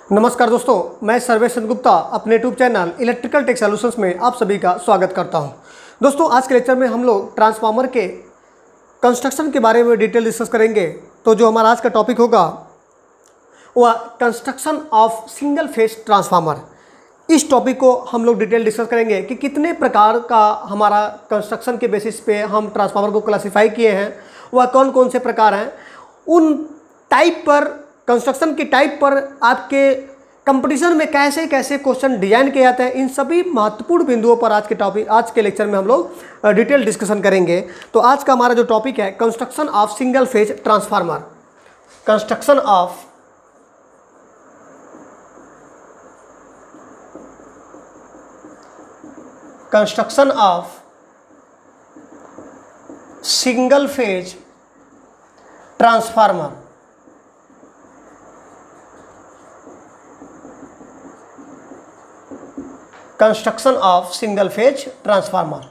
नमस्कार दोस्तों, मैं सर्वेश गुप्ता अपने YouTube channel electrical tech solutions में आप सभी का स्वागत करता हूं। दोस्तों, आज के लेक्चर में हम लोग ट्रांसफार्मर के कंस्ट्रक्शन के बारे में डिटेल डिस्कस करेंगे। तो जो हमारा आज का टॉपिक होगा वह construction of single phase transformer. इस टॉपिक को हम लोग डिटेल डिस्कस करेंगे कि कितने प्रकार का हमारा कंस्ट्रक्शन के बेसिस पे हम ट्रांसफार्मर को क्लासीफाई किए हैं, वह कौन कौन से प्रकार हैं, उन टाइप पर कंस्ट्रक्शन की टाइप पर आपके कंपटीशन में कैसे कैसे क्वेश्चन डिजाइन किए जाते हैं, इन सभी महत्वपूर्ण बिंदुओं पर आज के लेक्चर में हम लोग डिटेल डिस्कशन करेंगे। तो आज का हमारा जो टॉपिक है construction of single phase transformer. Construction of single phase transformer. Construction of single phase transformer.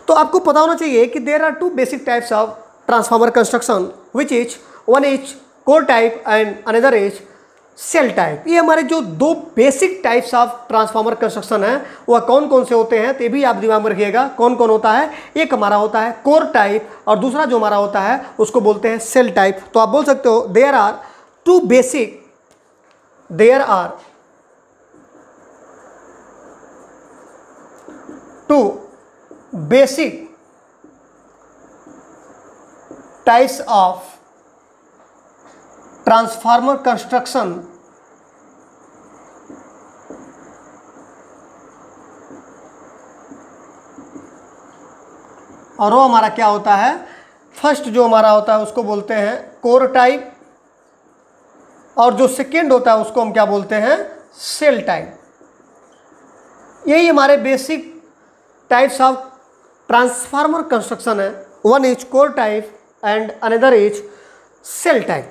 तो आपको पता होना चाहिए कि there are two basic types of transformer construction, which is one is core type and another is shell type. ये हमारे जो दो basic types of transformer construction है वह कौन कौन से होते हैं, तो ये भी आप दिमाग में रखिएगा। कौन कौन होता है, एक हमारा होता है कोर टाइप और दूसरा जो हमारा होता है उसको बोलते हैं सेल टाइप। तो आप बोल सकते हो there are two basic types of transformer construction और वो हमारा क्या होता है, फर्स्ट जो हमारा होता है उसको बोलते हैं कोर टाइप और जो सेकेंड होता है उसको हम क्या बोलते हैं, सेल टाइप। यही हमारे basic types of transformer construction है। One is core type and another is shell type.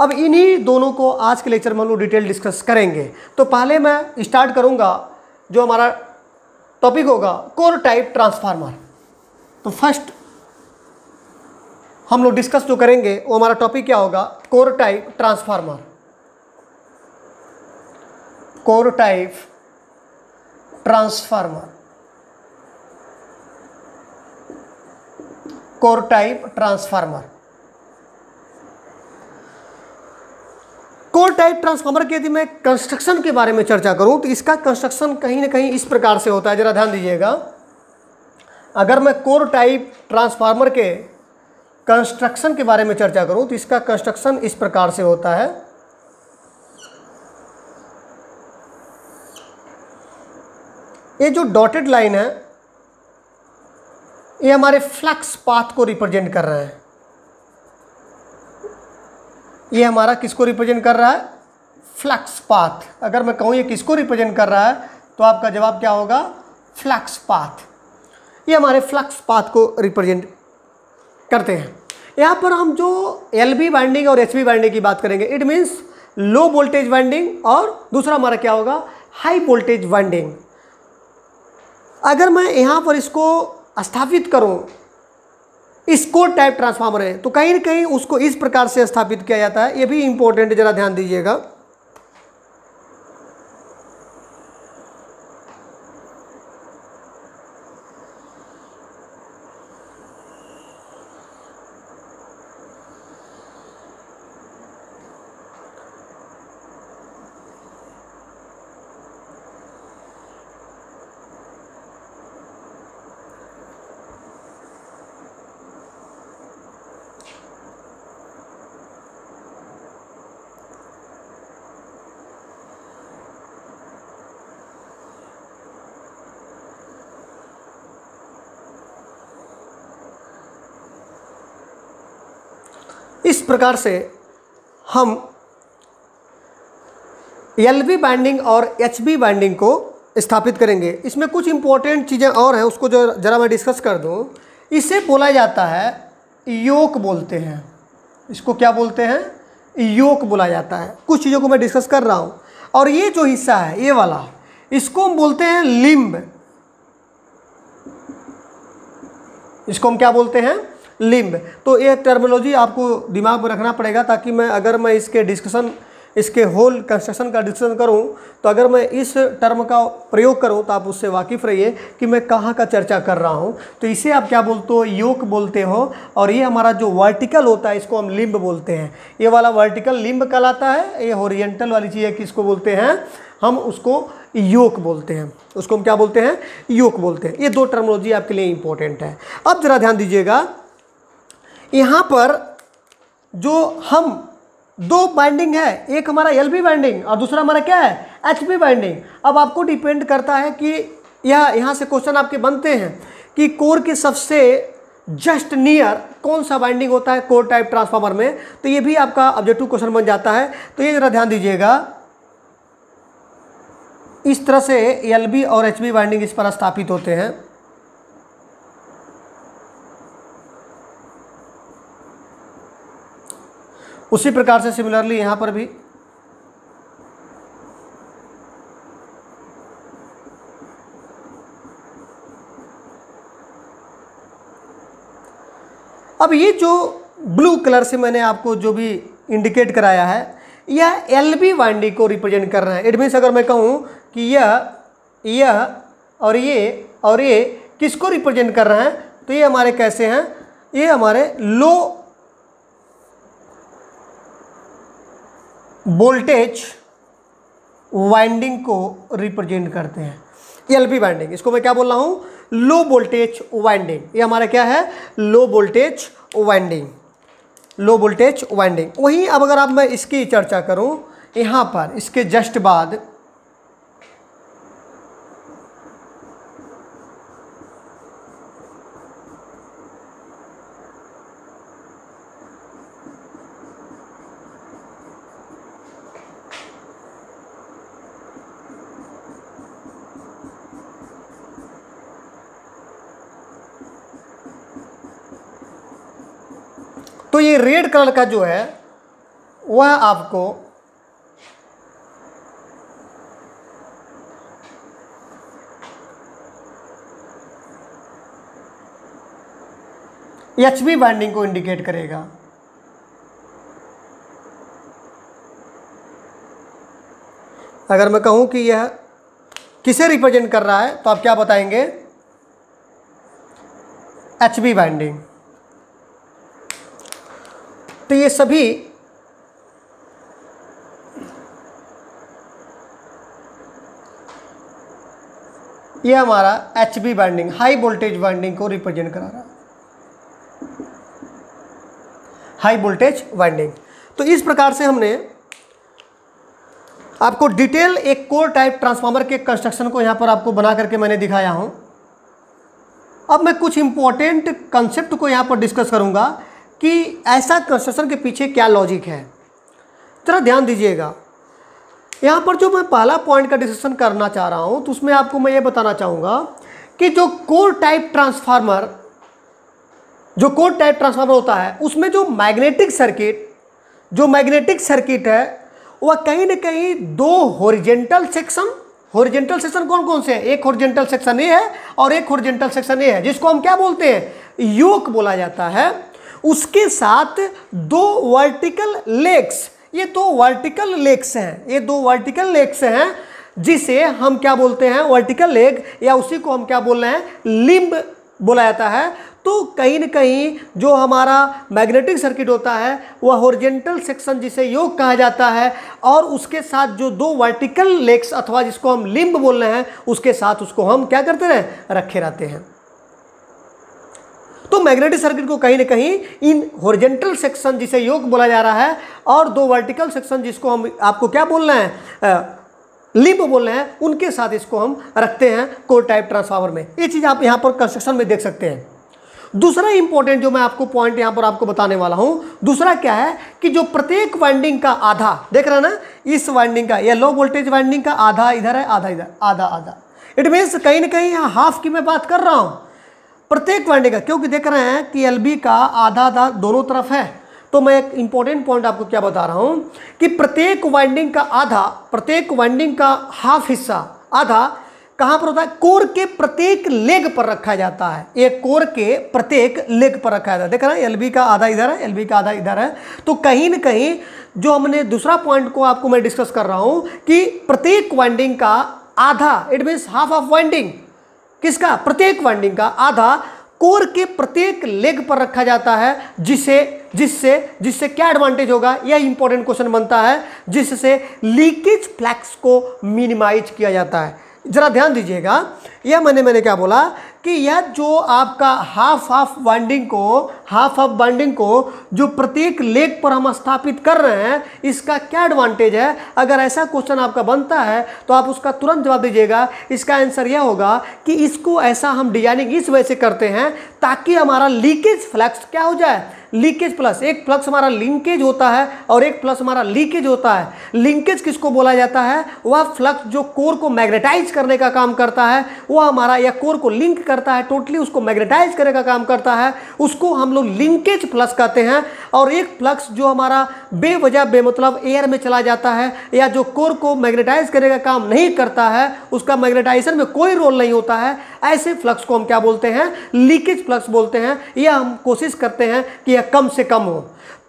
अब इन्हीं दोनों को आज के लेक्चर में हम लोग डिटेल डिस्कस करेंगे। तो पहले मैं स्टार्ट करूंगा, जो हमारा टॉपिक होगा कोर टाइप ट्रांसफार्मर। तो फर्स्ट हम लोग डिस्कस जो करेंगे वो हमारा टॉपिक क्या होगा, core type transformer. Core type transformer, core type transformer. Core type transformer के यदि मैं कंस्ट्रक्शन के बारे में चर्चा करूं तो इसका कंस्ट्रक्शन कहीं ना कहीं इस प्रकार से होता है, जरा ध्यान दीजिएगा। अगर मैं कोर टाइप ट्रांसफार्मर के कंस्ट्रक्शन के बारे में चर्चा करूं तो इसका कंस्ट्रक्शन इस प्रकार से होता है। ये जो डॉटेड लाइन है ये हमारे फ्लक्स पाथ को रिप्रेजेंट कर रहा है। ये हमारा किसको रिप्रेजेंट कर रहा है, फ्लक्स पाथ। अगर मैं कहूँ ये किसको रिप्रेजेंट कर रहा है तो आपका जवाब क्या होगा, फ्लक्स पाथ। ये हमारे फ्लक्स पाथ को रिप्रेजेंट करते हैं। यहाँ पर हम जो LV वाइंडिंग और HV वाइंडिंग की बात करेंगे, it means low voltage winding, और दूसरा हमारा क्या होगा, हाई वोल्टेज वाइंडिंग। अगर मैं यहाँ पर इसको स्थापित करूं, इस कोर टाइप ट्रांसफार्मर है तो कहीं ना कहीं उसको इस प्रकार से स्थापित किया जाता है। ये भी इंपॉर्टेंट है, जरा ध्यान दीजिएगा। इस प्रकार से हम LV बाइंडिंग और HV बाइंडिंग को स्थापित करेंगे। इसमें कुछ इंपॉर्टेंट चीज़ें और हैं, उसको जो जरा मैं डिस्कस कर दूं। इसे बोला जाता है योक बोलते हैं। इसको क्या बोलते हैं, योक बोला जाता है। कुछ चीज़ों को मैं डिस्कस कर रहा हूँ। और ये जो हिस्सा है ये वाला, इसको हम बोलते हैं लिम्ब। इसको हम क्या बोलते हैं, लिम्ब। तो ये टर्मिनोलॉजी आपको दिमाग में रखना पड़ेगा, ताकि मैं अगर मैं इसके डिस्कशन इसके होल कंस्ट्रक्शन का डिस्कशन करूं, तो अगर मैं इस टर्म का प्रयोग करूं तो आप उससे वाकिफ़ रहिए कि मैं कहाँ का चर्चा कर रहा हूं। तो इसे आप क्या बोलते हो, योक बोलते हो। और ये हमारा जो वर्टिकल होता है इसको हम लिम्ब बोलते हैं। ये वाला वर्टिकल लिम्ब कहलाता है, ये हॉरिजॉन्टल वाली चीज़ है किसको बोलते हैं, हम उसको योक बोलते हैं। उसको हम क्या बोलते हैं, योक बोलते हैं। ये दो टर्मिनोलॉजी आपके लिए इंपॉर्टेंट है। अब जरा ध्यान दीजिएगा, यहाँ पर जो हम दो बाइंडिंग है, एक हमारा एलबी बाइंडिंग और दूसरा हमारा क्या है, एचबी बाइंडिंग। अब आपको डिपेंड करता है कि यहाँ से क्वेश्चन आपके बनते हैं कि कोर के सबसे जस्ट नियर कौन सा बाइंडिंग होता है कोर टाइप ट्रांसफार्मर में। तो ये भी आपका ऑब्जेक्टिव क्वेश्चन बन जाता है। तो ये जरा ध्यान दीजिएगा, इस तरह से एलबी और एचबी बाइंडिंग इस पर स्थापित होते हैं। उसी प्रकार से सिमिलरली यहाँ पर भी अब ये जो ब्लू कलर से मैंने आपको जो भी इंडिकेट कराया है, यह एलबी वाइंडिंग को रिप्रेजेंट कर रहा है। इट मीन्स अगर मैं कहूँ कि यह और ये किसको रिप्रेजेंट कर रहे हैं, तो ये हमारे कैसे हैं, ये हमारे लो वोल्टेज वाइंडिंग को रिप्रेजेंट करते हैं। एलबी वाइंडिंग, इसको मैं क्या बोल रहा हूँ, लो वोल्टेज वाइंडिंग। ये हमारा क्या है, low voltage winding, low voltage winding. वहीं अब अगर मैं इसकी चर्चा करूँ, यहाँ पर इसके जस्ट बाद तो ये रेड कलर का जो है वह आपको एचबी बाइंडिंग को इंडिकेट करेगा। अगर मैं कहूं कि यह किसे रिप्रेजेंट कर रहा है, तो आप क्या बताएंगे, एचबी बाइंडिंग। तो ये सभी ये हमारा HB binding, high voltage binding को रिप्रेजेंट करा रहा है, हाई वोल्टेज वाइंडिंग। तो इस प्रकार से हमने आपको डिटेल एक कोर टाइप ट्रांसफार्मर के कंस्ट्रक्शन को यहाँ पर आपको बना करके मैंने दिखाया हूँ। अब मैं कुछ इंपॉर्टेंट कंसेप्ट को यहाँ पर डिस्कस करूँगा कि ऐसा कंस्ट्रक्शन के पीछे क्या लॉजिक है। जरा ध्यान दीजिएगा, यहाँ पर जो मैं पहला पॉइंट का डिस्कशन करना चाह रहा हूँ, तो उसमें आपको मैं ये बताना चाहूँगा कि जो कोर टाइप ट्रांसफार्मर होता है, उसमें जो मैग्नेटिक सर्किट है वह कहीं ना कहीं दो हॉरिजॉन्टल सेक्शन कौन कौन से हैं, एक हॉरिजॉन्टल सेक्शन ए है और एक हॉरिजॉन्टल सेक्शन ए है, जिसको हम क्या बोलते हैं, योक बोला जाता है। उसके साथ दो वर्टिकल लेग्स, ये दो वर्टिकल लेग्स हैं, जिसे हम क्या बोलते हैं, वर्टिकल लेग, या उसी को हम क्या बोल रहे हैं, लिम्ब बोला जाता है। तो कहीं न कहीं जो हमारा मैग्नेटिक सर्किट होता है वह हॉरिजॉन्टल सेक्शन जिसे योक कहा जाता है, और उसके साथ जो दो वर्टिकल लेग्स अथवा जिसको हम लिम्ब बोल रहे हैं, उसके साथ उसको हम क्या करते हैं, रखे रहते हैं। तो मैग्नेटिक सर्किट को कहीं न कहीं इन हॉरिजॉन्टल सेक्शन जिसे योक बोला जा रहा है और दो वर्टिकल सेक्शन जिसको हम आपको क्या बोल रहे हैं, लिम्ब बोल रहे हैं, उनके साथ इसको हम रखते हैं कोर टाइप ट्रांसफार्मर में। ये चीज़ आप यहाँ पर कंस्ट्रक्शन में देख सकते हैं। दूसरा इंपॉर्टेंट जो मैं आपको पॉइंट यहाँ पर आपको बताने वाला हूँ, दूसरा क्या है कि जो प्रत्येक वाइंडिंग का आधा, देख रहे हैं ना, इस वाइंडिंग का, या लो वोल्टेज वाइंडिंग का आधा इधर है, आधा इधर, आधा। इट मीन्स कहीं ना कहीं यहाँ हाफ की मैं बात कर रहा हूँ प्रत्येक वाइंडिंग का, क्योंकि देख रहे हैं कि एलबी का आधा दोनों तरफ है। तो मैं एक इंपॉर्टेंट पॉइंट आपको क्या बता रहा हूँ कि प्रत्येक वाइंडिंग का हाफ हिस्सा, आधा कहाँ पर होता है? कोर के प्रत्येक लेग पर रखा जाता है। एक कोर के प्रत्येक लेग पर रखा जाता है। देख रहे हैं LB का आधा इधर है, LB का आधा इधर है। तो कहीं न कहीं जो हमने दूसरा पॉइंट को आपको मैं डिस्कस कर रहा हूँ कि प्रत्येक वाइंडिंग का आधा, it means half of winding, किसका? प्रत्येक वाइंडिंग का आधा कोर के प्रत्येक लेग पर रखा जाता है, जिससे क्या एडवांटेज होगा? यह इंपॉर्टेंट क्वेश्चन बनता है, जिससे लीकेज फ्लक्स को मिनिमाइज किया जाता है। जरा ध्यान दीजिएगा, यह मैंने क्या बोला कि यह जो आपका हाफ ऑफ वाइंडिंग को जो प्रत्येक लेग पर हम स्थापित कर रहे हैं, इसका क्या एडवांटेज है? अगर ऐसा क्वेश्चन आपका बनता है तो आप उसका तुरंत जवाब दीजिएगा। इसका आंसर यह होगा कि इसको ऐसा हम डिजाइनिंग इस वजह से करते हैं ताकि हमारा लीकेज फ्लक्स क्या हो जाए? लीकेज प्लस, एक फ्लक्स हमारा लिंकेज होता है और एक फ्लक्स हमारा लीकेज होता है। लिंकेज किसको बोला जाता है? वह फ्लक्स जो कोर को मैग्नेटाइज करने का काम करता है, वह हमारा या कोर को लिंक करता है, टोटली उसको मैग्नेटाइज करने का काम करता है, उसको हम लोग लिंकेज फ्लक्स कहते हैं। और एक फ्लक्स जो हमारा बेवजह बेमतलब एयर में चला जाता है या जो कोर को मैग्नेटाइज करने का काम नहीं करता है, उसका मैग्नेटाइजेशन में कोई रोल नहीं होता है, ऐसे फ्लक्स को हम क्या बोलते हैं? लीकेज फ्लक्स बोलते हैं। यह हम कोशिश करते हैं कि यह कम से कम हो।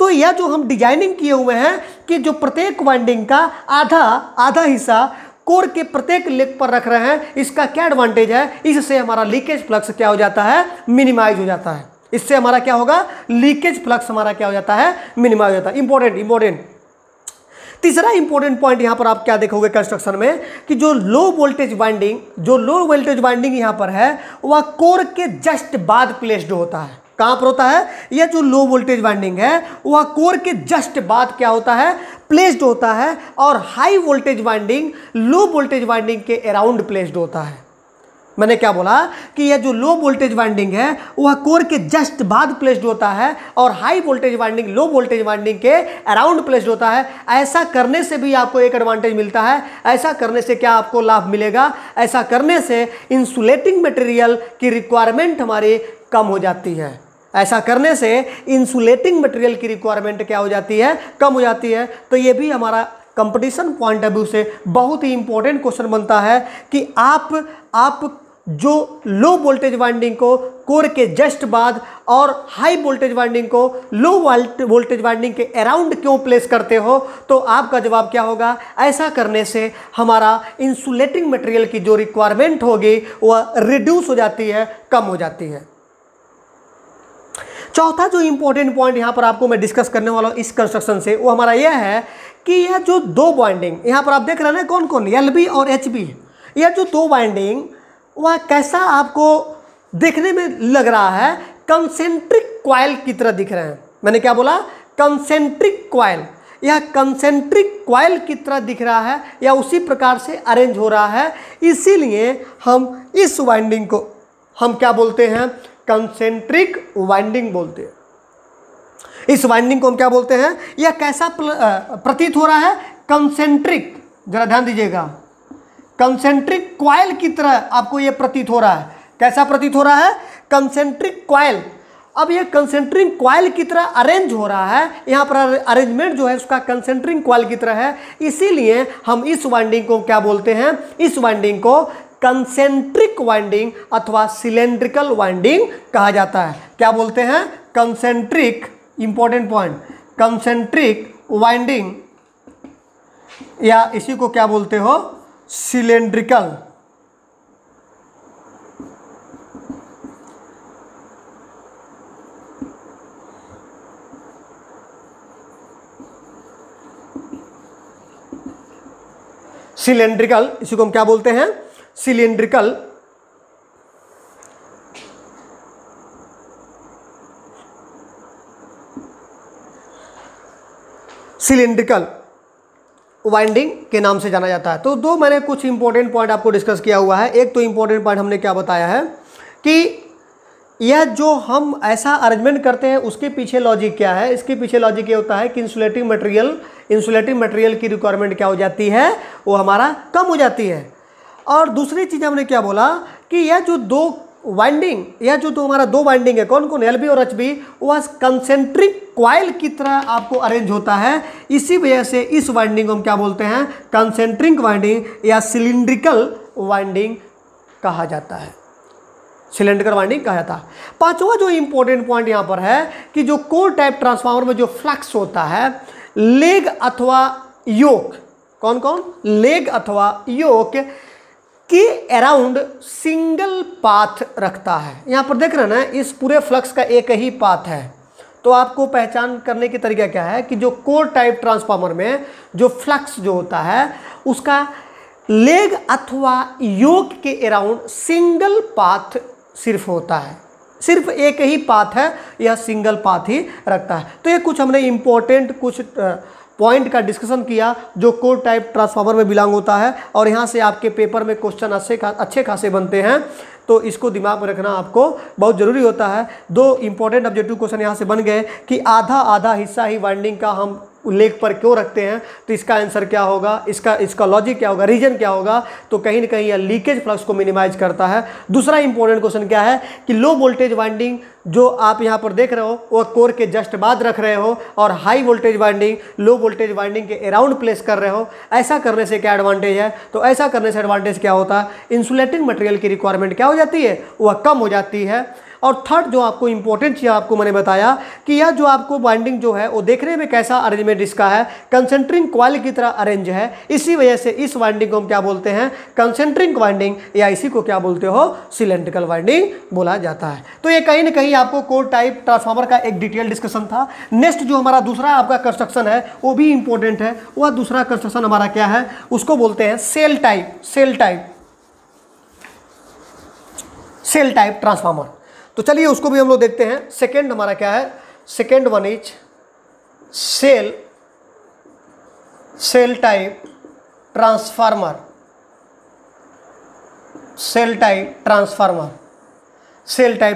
तो यह जो हम डिजाइनिंग किए हुए हैं कि जो प्रत्येक वाइंडिंग का आधा हिस्सा कोर के प्रत्येक लेग पर रख रहे हैं, इसका क्या एडवांटेज है? इससे हमारा लीकेज फ्लक्स क्या हो जाता है? मिनिमाइज हो जाता है। इससे हमारा क्या होगा? लीकेज फ्लक्स हमारा क्या हो जाता है? मिनिमाइज हो जाता है। इंपॉर्टेंट तीसरा इंपॉर्टेंट पॉइंट यहां पर आप क्या देखोगे कंस्ट्रक्शन में कि जो लो वोल्टेज वाइंडिंग यहां पर है, वह कोर के जस्ट बाद प्लेस्ड होता है। कहां पर होता है? यह जो लो वोल्टेज वाइंडिंग है वह कोर के जस्ट बाद क्या होता है? प्लेस्ड होता है। और high voltage winding low voltage winding के अराउंड प्लेस्ड होता है। मैंने क्या बोला कि यह जो लो वोल्टेज वाइंडिंग है वह कोर के जस्ट बाद प्लेस्ड होता है और high voltage winding low voltage winding के अराउंड प्लेस्ड होता है। ऐसा करने से भी आपको एक एडवांटेज मिलता है। ऐसा करने से क्या आपको लाभ मिलेगा? ऐसा करने से इंसुलेटिंग मटेरियल की रिक्वायरमेंट हमारी कम हो जाती है। ऐसा करने से इंसुलेटिंग मटेरियल की रिक्वायरमेंट क्या हो जाती है? कम हो जाती है। तो ये भी हमारा कंपटीशन पॉइंट ऑफ व्यू से बहुत ही इंपॉर्टेंट क्वेश्चन बनता है कि आप जो लो वोल्टेज वाइंडिंग को कोर के जस्ट बाद और हाई वोल्टेज वाइंडिंग को लो वोल्टेज वाइंडिंग के अराउंड क्यों प्लेस करते हो? तो आपका जवाब क्या होगा? ऐसा करने से हमारा इंसुलेटिंग मटेरियल की जो रिक्वायरमेंट होगी वह रिड्यूस हो जाती है, कम हो जाती है। चौथा जो इंपॉर्टेंट पॉइंट यहां पर आपको मैं डिस्कस करने वाला हूं इस कंस्ट्रक्शन से, वो हमारा यह है कि यह जो दो वाइंडिंग यहां पर आप देख रहे हैं ना, कौन कौन? LB और HB। यह जो दो वाइंडिंग वह कैसा आपको देखने में लग रहा है? कंसेंट्रिक कॉइल की तरह दिख रहे हैं। मैंने क्या बोला? Concentric coil. यह कंसेंट्रिक कॉइल की तरह दिख रहा है या उसी प्रकार से अरेंज हो रहा है। इसीलिए हम इस वाइंडिंग को हम क्या बोलते हैं? कंसेंट्रिक वाइंडिंग बोलते हैं। इस वाइंडिंग को हम क्या बोलते हैं? यह कैसा प्रतीत हो रहा है? कंसेंट्रिक। जरा ध्यान दीजिएगा, कंसेंट्रिक कॉइल की तरह आपको यह प्रतीत हो रहा है। कैसा प्रतीत हो रहा है? Concentric coil. अब यह कंसेंट्रिक कॉइल की तरह अरेंज हो रहा है। यहाँ पर अरेंजमेंट जो है उसका कंसेंट्रिक कॉइल की तरह है। इसीलिए हम इस वाइंडिंग को क्या बोलते हैं? इस वाइंडिंग को कंसेंट्रिक वाइंडिंग अथवा सिलेंड्रिकल वाइंडिंग कहा जाता है। क्या बोलते हैं? Concentric, important point, concentric winding, या इसी को क्या बोलते हो? सिलेंड्रिकल। सिलेंड्रिकल, इसी को हम क्या बोलते हैं? सिलेंड्रिकल। सिलेंड्रिकल वाइंडिंग के नाम से जाना जाता है। तो दो मैंने कुछ इंपॉर्टेंट पॉइंट आपको डिस्कस किया हुआ है। एक तो इंपॉर्टेंट पॉइंट हमने क्या बताया है कि यह जो हम ऐसा अरेंजमेंट करते हैं उसके पीछे लॉजिक क्या है? इसके पीछे लॉजिक ये होता है कि इंसुलेटिंग मटेरियल की रिक्वायरमेंट क्या हो जाती है? वो हमारा कम हो जाती है। और दूसरी चीज़ हमने क्या बोला कि यह जो दो वाइंडिंग, यह जो हमारा दो वाइंडिंग है, कौन कौन? LB और HB, वह कंसेंट्रिक कॉइल की तरह आपको अरेंज होता है। इसी वजह से इस वाइंडिंग को हम क्या बोलते हैं? कंसेंट्रिक वाइंडिंग या सिलिंड्रिकल वाइंडिंग कहा जाता है, सिलेंड्रिकल वाइंडिंग कहा जाता है। पांचवा जो इंपॉर्टेंट पॉइंट यहाँ पर है कि जो कोर टाइप ट्रांसफार्मर में जो फ्लक्स होता है, लेग अथवा योक, कौन कौन, लेग अथवा योक के अराउंड सिंगल पाथ रखता है। यहाँ पर देख रहे हैं ना, इस पूरे फ्लक्स का एक ही पाथ है। तो आपको पहचान करने की तरीका क्या है कि जो कोर टाइप ट्रांसफार्मर में जो फ्लक्स जो होता है उसका लेग अथवा योक के अराउंड सिंगल पाथ सिर्फ होता है, सिर्फ एक ही पाथ है, यह सिंगल पाथ ही रखता है। तो ये कुछ हमने इंपॉर्टेंट कुछ पॉइंट का डिस्कशन किया जो कोर टाइप ट्रांसफार्मर में बिलोंग होता है, और यहाँ से आपके पेपर में क्वेश्चन अच्छे खासे बनते हैं। तो इसको दिमाग में रखना आपको बहुत ज़रूरी होता है। दो इंपॉर्टेंट ऑब्जेक्टिव क्वेश्चन यहाँ से बन गए कि आधा आधा हिस्सा ही वाइंडिंग का हम लेग पर क्यों रखते हैं, तो इसका आंसर क्या होगा, इसका लॉजिक क्या होगा, रीजन क्या होगा, तो कहीं ना कहीं यह लीकेज फ्लक्स को मिनिमाइज करता है। दूसरा इंपॉर्टेंट क्वेश्चन क्या है कि लो वोल्टेज वाइंडिंग जो आप यहाँ पर देख रहे हो वो कोर के जस्ट बाद रख रहे हो, और high voltage winding low voltage winding के अराउंड प्लेस कर रहे हो। ऐसा करने से क्या एडवांटेज है, तो ऐसा करने से एडवांटेज क्या होता है, इंसुलेटिंग मटेरियल की रिक्वायरमेंट क्या हो जाती है, वह कम हो जाती है। और थर्ड जो आपको इंपॉर्टेंट चीज़ आपको मैंने बताया कि यह जो आपको वाइंडिंग जो है वो देखने में कैसा अरेंजमेंट इसका है, कंसेंट्रिक कॉइल की तरह अरेंज है। इसी वजह से इस वाइंडिंग को हम क्या बोलते हैं, कंसेंट्रिक वाइंडिंग, या इसी को क्या बोलते हो, सिलेंड्रिकल वाइंडिंग बोला जाता है। तो ये कहीं ना कहीं आपको कोर टाइप ट्रांसफार्मर का एक डिटेल डिस्कशन था। नेक्स्ट जो हमारा दूसरा आपका कंस्ट्रक्शन है वो भी इंपॉर्टेंट है। वह दूसरा कंस्ट्रक्शन हमारा क्या है, उसको बोलते हैं सेल टाइप ट्रांसफार्मर। तो चलिए उसको भी हम लोग देखते हैं। सेकंड हमारा क्या है, second one is shell type transformer. Shell type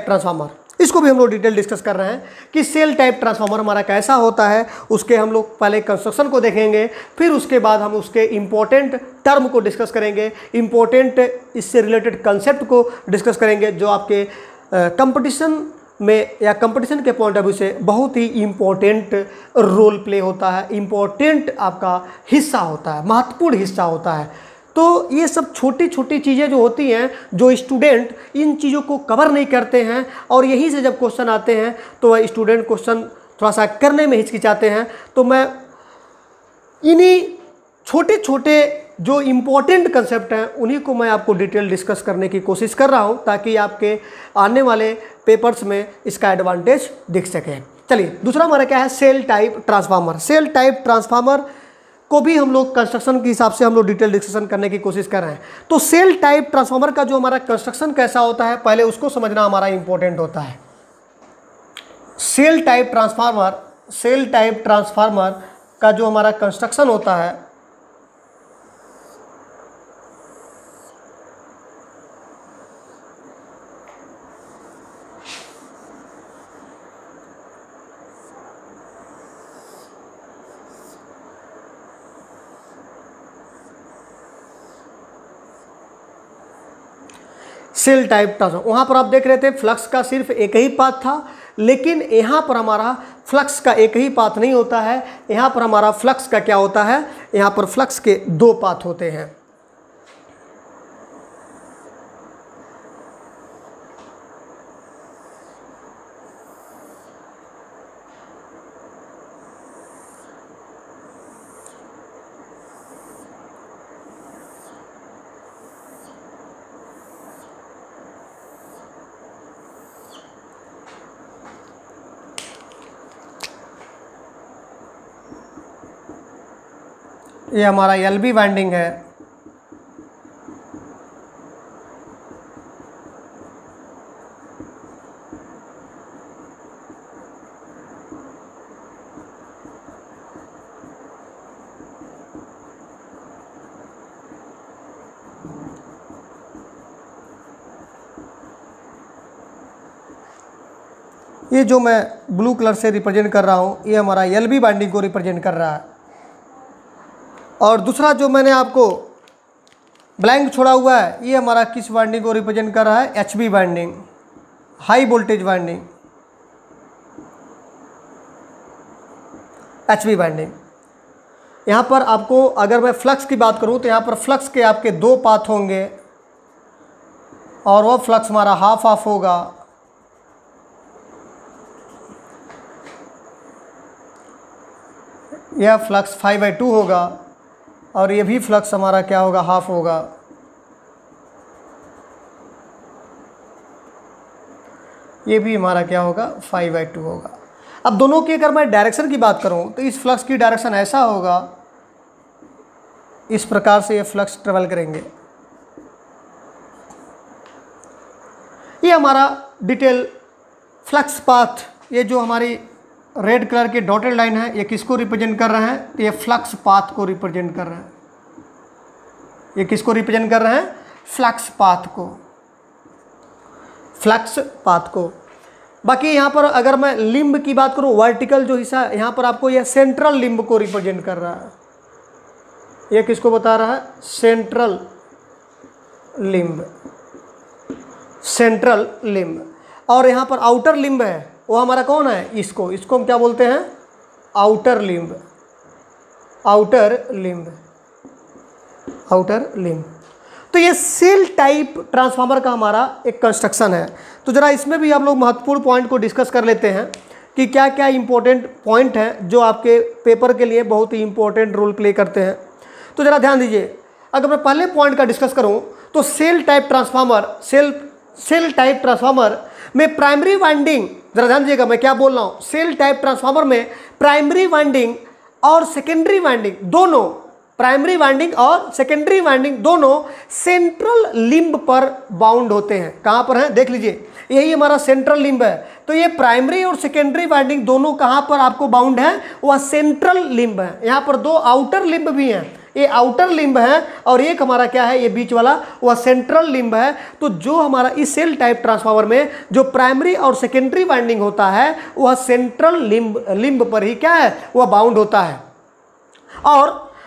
transformer इसको भी हम लोग डिटेल डिस्कस कर रहे हैं कि सेल टाइप ट्रांसफार्मर हमारा कैसा होता है। उसके हम लोग पहले कंस्ट्रक्शन को देखेंगे, फिर उसके बाद हम उसके इंपॉर्टेंट टर्म को डिस्कस करेंगे, इंपॉर्टेंट इससे रिलेटेड कंसेप्ट को डिस्कस करेंगे जो आपके कंपटीशन में या कंपटीशन के पॉइंट ऑफ व्यू से बहुत ही इम्पोर्टेंट रोल प्ले होता है, इम्पोर्टेंट आपका हिस्सा होता है, महत्वपूर्ण हिस्सा होता है। तो ये सब छोटी छोटी चीज़ें जो होती हैं, जो स्टूडेंट इन चीज़ों को कवर नहीं करते हैं, और यहीं से जब क्वेश्चन आते हैं तो वह स्टूडेंट क्वेश्चन थोड़ा सा करने में हिचकिचाते हैं। तो मैं इन्हीं छोटे छोटे जो इम्पोर्टेंट कंसेप्ट हैं उन्हीं को मैं आपको डिटेल डिस्कस करने की कोशिश कर रहा हूं, ताकि आपके आने वाले पेपर्स में इसका एडवांटेज दिख सके। चलिए दूसरा हमारा क्या है, shell type transformer. Shell type transformer को भी हम लोग कंस्ट्रक्शन के हिसाब से हम लोग डिटेल डिस्कशन करने की कोशिश कर रहे हैं। तो सेल टाइप ट्रांसफार्मर का जो हमारा कंस्ट्रक्शन कैसा होता है, पहले उसको समझना हमारा इंपॉर्टेंट होता है। सेल टाइप ट्रांसफार्मर का जो हमारा कंस्ट्रक्शन होता है, सेल टाइप ट्रांसफार्मर, वहाँ पर आप देख रहे थे फ्लक्स का सिर्फ एक ही पाथ था, लेकिन यहाँ पर हमारा फ्लक्स का एक ही पाथ नहीं होता है। यहाँ पर हमारा फ्लक्स का क्या होता है, यहाँ पर फ्लक्स के दो पाथ होते हैं। ये हमारा LB वाइंडिंग है, ये जो मैं ब्लू कलर से रिप्रेजेंट कर रहा हूँ ये हमारा LB वाइंडिंग को रिप्रेजेंट कर रहा है। और दूसरा जो मैंने आपको ब्लैंक छोड़ा हुआ है ये हमारा किस वाइंडिंग को रिप्रेजेंट कर रहा है, HV winding, high voltage winding, HV winding. यहाँ पर आपको अगर मैं फ्लक्स की बात करूँ तो यहाँ पर फ्लक्स के आपके दो पाथ होंगे, और वो फ्लक्स हमारा हाफ हाफ होगा। यह फ्लक्स 5/2 होगा और ये भी फ्लक्स हमारा क्या होगा, हाफ होगा। ये भी हमारा क्या होगा, 5/2 होगा। अब दोनों की अगर मैं डायरेक्शन की बात करूं तो इस फ्लक्स की डायरेक्शन ऐसा होगा, इस प्रकार से ये फ्लक्स ट्रेवल करेंगे। ये हमारा डिटेल फ्लक्स पाथ, ये जो हमारी रेड कलर के डॉटेड लाइन है, ये किसको रिप्रेजेंट कर रहे हैं, तो ये फ्लक्स पाथ को रिप्रेजेंट कर रहे हैं। ये किसको रिप्रेजेंट कर रहे हैं, फ्लक्स पाथ को, फ्लक्स पाथ को। बाकी यहाँ पर अगर मैं लिम्ब की बात करूँ, वर्टिकल जो हिस्सा यहाँ पर आपको यह सेंट्रल लिम्ब को रिप्रेजेंट कर रहा है। ये किसको बता रहा है, सेंट्रल लिम्ब, सेंट्रल लिम्ब। और यहाँ पर आउटर लिम्ब है, वो हमारा कौन है, इसको हम क्या बोलते हैं, outer limb, outer limb, outer limb. तो ये सेल टाइप ट्रांसफार्मर का हमारा एक कंस्ट्रक्शन है। तो ज़रा इसमें भी आप लोग महत्वपूर्ण पॉइंट को डिस्कस कर लेते हैं कि क्या क्या इंपॉर्टेंट पॉइंट हैं जो आपके पेपर के लिए बहुत ही इंपॉर्टेंट रोल प्ले करते हैं। तो ज़रा ध्यान दीजिए, अगर मैं पहले पॉइंट का डिस्कस करूं तो shell type transformer, shell type transformer में प्राइमरी वाइंडिंग, ज़रा ध्यान दीजिएगा मैं क्या बोल रहा हूँ, सेल टाइप ट्रांसफार्मर में प्राइमरी वाइंडिंग और सेकेंडरी वाइंडिंग दोनों, प्राइमरी वाइंडिंग और सेकेंडरी वाइंडिंग दोनों सेंट्रल लिम्ब पर बाउंड होते हैं। कहाँ पर हैं, देख लीजिए, यही हमारा सेंट्रल लिम्ब है। तो ये प्राइमरी और सेकेंडरी वाइंडिंग दोनों कहाँ पर आपको बाउंड है, वह सेंट्रल लिम्ब है। यहाँ पर दो आउटर लिम्ब भी हैं, ये आउटर लिम्ब है और एक हमारा क्या है, ये बीच वाला वह सेंट्रल लिम्ब है। तो जो हमारा इस सेल टाइप ट्रांसफार्मर में जो प्राइमरी और सेकेंडरी वाइंडिंग होता है वह सेंट्रल लिम्ब पर ही क्या है, वह बाउंड होता है।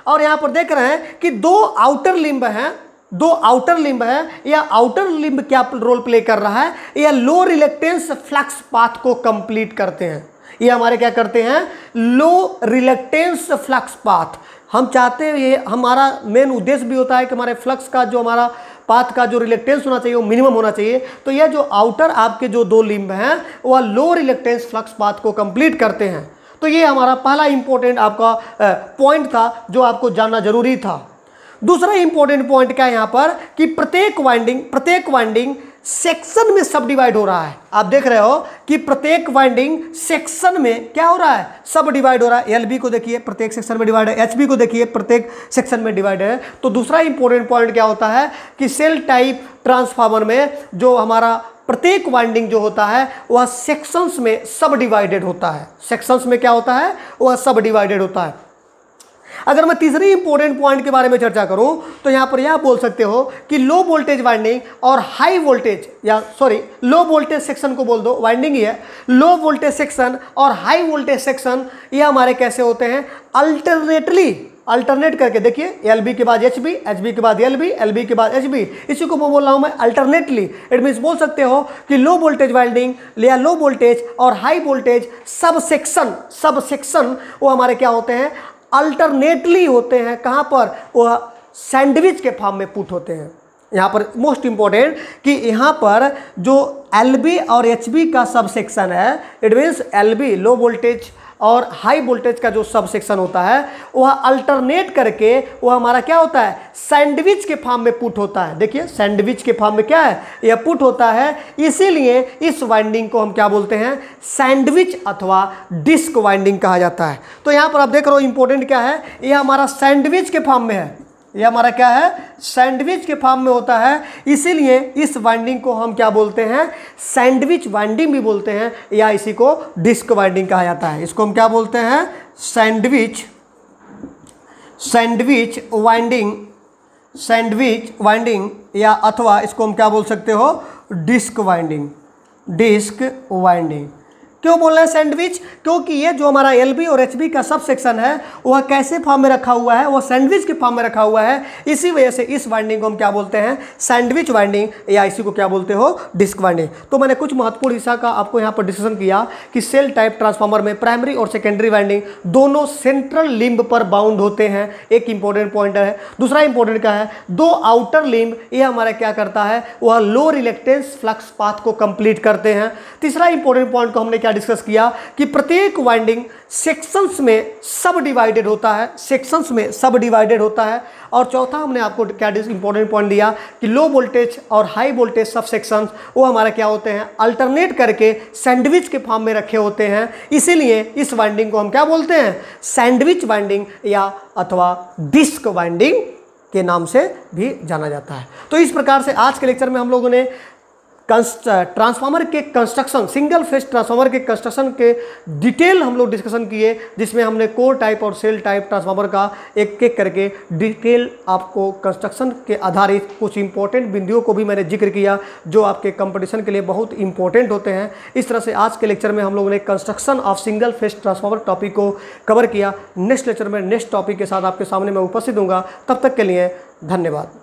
और यहाँ पर देख रहे हैं कि दो आउटर लिम्ब हैं, दो आउटर लिम्ब है। या आउटर लिम्ब क्या रोल प्ले कर रहा है, या लो रिलेक्टेंस फ्लक्स पाथ को कंप्लीट करते हैं। ये हमारे क्या करते हैं, लो रिलेक्टेंस फ्लक्स पाथ। हम चाहते हैं, ये हमारा मेन उद्देश्य भी होता है कि हमारे फ्लक्स का जो हमारा पाथ का जो रिलेक्टेंस होना चाहिए वो मिनिमम होना चाहिए। तो यह जो आउटर आपके जो दो लिम्ब हैं वह लो रिलेक्टेंस फ्लक्स पाथ को कंप्लीट करते हैं। तो ये हमारा पहला इंपॉर्टेंट आपका पॉइंट था जो आपको जानना जरूरी था। दूसरा इंपॉर्टेंट पॉइंट क्या है यहाँ पर कि प्रत्येक वाइंडिंग सेक्शन में सब डिवाइड हो रहा है। आप देख रहे हो कि प्रत्येक वाइंडिंग सेक्शन में क्या हो रहा है, सब डिवाइड हो रहा है। एलबी को देखिए प्रत्येक सेक्शन में डिवाइड है, एचबी को देखिए प्रत्येक सेक्शन में डिवाइड है। तो दूसरा इंपॉर्टेंट पॉइंट क्या होता है कि सेल टाइप ट्रांसफार्मर में जो हमारा प्रत्येक वाइंडिंग जो होता है वह सेक्शंस में सब डिवाइडेड होता है। सेक्शंस में क्या होता है, वह सब डिवाइडेड होता है। अगर मैं तीसरी इंपॉर्टेंट पॉइंट के बारे में चर्चा करूं तो यहां पर यह बोल सकते हो कि लो वोल्टेज वाइंडिंग और हाई वोल्टेज, या सॉरी लो वोल्टेज सेक्शन को बोल दो, वाइंडिंग ही है। लो वोल्टेज सेक्शन और हाई वोल्टेज सेक्शन ये हमारे कैसे होते हैं, अल्टरनेट करके देखिए, एलबी के बाद एचबी, एचबी के बाद एलबी, एलबी के बाद एचबी, इसी को बोल रहा हूं मैं अल्टरनेटली। इट मीन्स बोल सकते हो कि लो वोल्टेज वाइंडिंग या लो वोल्टेज और हाई वोल्टेज सब सेक्शन वो हमारे क्या होते हैं, अल्टरनेटली होते हैं। कहाँ पर, वह सैंडविच के फॉर्म में पुट होते हैं। यहाँ पर मोस्ट इंपॉर्टेंट कि यहाँ पर जो एलबी और एचबी का सब सेक्शन है, it means LB low voltage और हाई वोल्टेज का जो सब सेक्शन होता है वह अल्टरनेट करके वह हमारा क्या होता है, सैंडविच के फॉर्म में पुट होता है। देखिए सैंडविच के फॉर्म में क्या है, यह पुट होता है। इसीलिए इस वाइंडिंग को हम क्या बोलते हैं, सैंडविच अथवा डिस्क वाइंडिंग कहा जाता है। तो यहाँ पर आप देख रहे हो इंपॉर्टेंट क्या है, यह हमारा सैंडविच के फॉर्म में है, यह हमारा क्या है, सैंडविच के फॉर्म में होता है। इसीलिए इस वाइंडिंग को हम क्या बोलते हैं, सैंडविच वाइंडिंग भी बोलते हैं, या इसी को डिस्क वाइंडिंग कहा जाता है। इसको हम क्या बोलते हैं, सैंडविच वाइंडिंग, या अथवा इसको हम क्या बोल सकते हो, डिस्क वाइंडिंग। क्यों बोल रहे हैं सैंडविच? क्योंकि ये जो हमारा एलबी और एचबी का सब सेक्शन है वह कैसे फॉर्म में रखा हुआ है, वह सैंडविच के फॉर्म में रखा हुआ है। इसी वजह से इस वाइंडिंग को हम क्या बोलते हैं? सैंडविच वाइंडिंग, या इसी को क्या बोलते हो? Disc winding. तो मैंने कुछ महत्वपूर्ण हिस्सा का आपको यहाँ पर डिस्कशन किया कि सेल टाइप ट्रांसफार्मर में प्राइमरी और सेकेंडरी वाइंडिंग दोनों सेंट्रल लिम्ब पर बाउंड होते हैं, एक इंपॉर्टेंट पॉइंट है। दूसरा इंपॉर्टेंट क्या है? दो आउटर लिम्ब ये हमारा क्या करता है? वह लो रिलेक्टेंस फ्लक्स पाथ को कंप्लीट करते हैं। तीसरा इंपॉर्टेंट पॉइंट को हमने क्या डिस्कस किया कि प्रत्येक वाइंडिंग सेक्शंस में सब डिवाइडेड होता है, सेक्शंस में सब डिवाइडेड होता है। और चौथा हमने आपको क्या इंपॉर्टेंट पॉइंट दिया कि लो वोल्टेज और हाई वोल्टेज सब सेक्शंस वो हमारा क्या होते हैं? अल्टरनेट करके सैंडविच के फॉर्म में रखे होते हैं। इसीलिए इस वाइंडिंग को हम क्या बोलते हैं? सैंडविच वाइंडिंग या अथवा डिस्क वाइंडिंग के नाम से भी जाना जाता है। तो इस प्रकार से आज के लेक्चर में हम लोगों ने ट्रांसफार्मर के कंस्ट्रक्शन, सिंगल फेज ट्रांसफार्मर के कंस्ट्रक्शन के डिटेल हम लोग डिस्कशन किए, जिसमें हमने कोर टाइप और सेल टाइप ट्रांसफार्मर का एक एक करके डिटेल आपको कंस्ट्रक्शन के आधारित कुछ इंपॉर्टेंट बिंदुओं को भी मैंने जिक्र किया जो आपके कंपटीशन के लिए बहुत इंपॉर्टेंट होते हैं। इस तरह से आज के लेक्चर में हम लोगों ने construction of single phase transformer topic को कवर किया। नेक्स्ट लेक्चर में नेक्स्ट टॉपिक के साथ आपके सामने मैं उपस्थित दूंगा। तब तक के लिए धन्यवाद।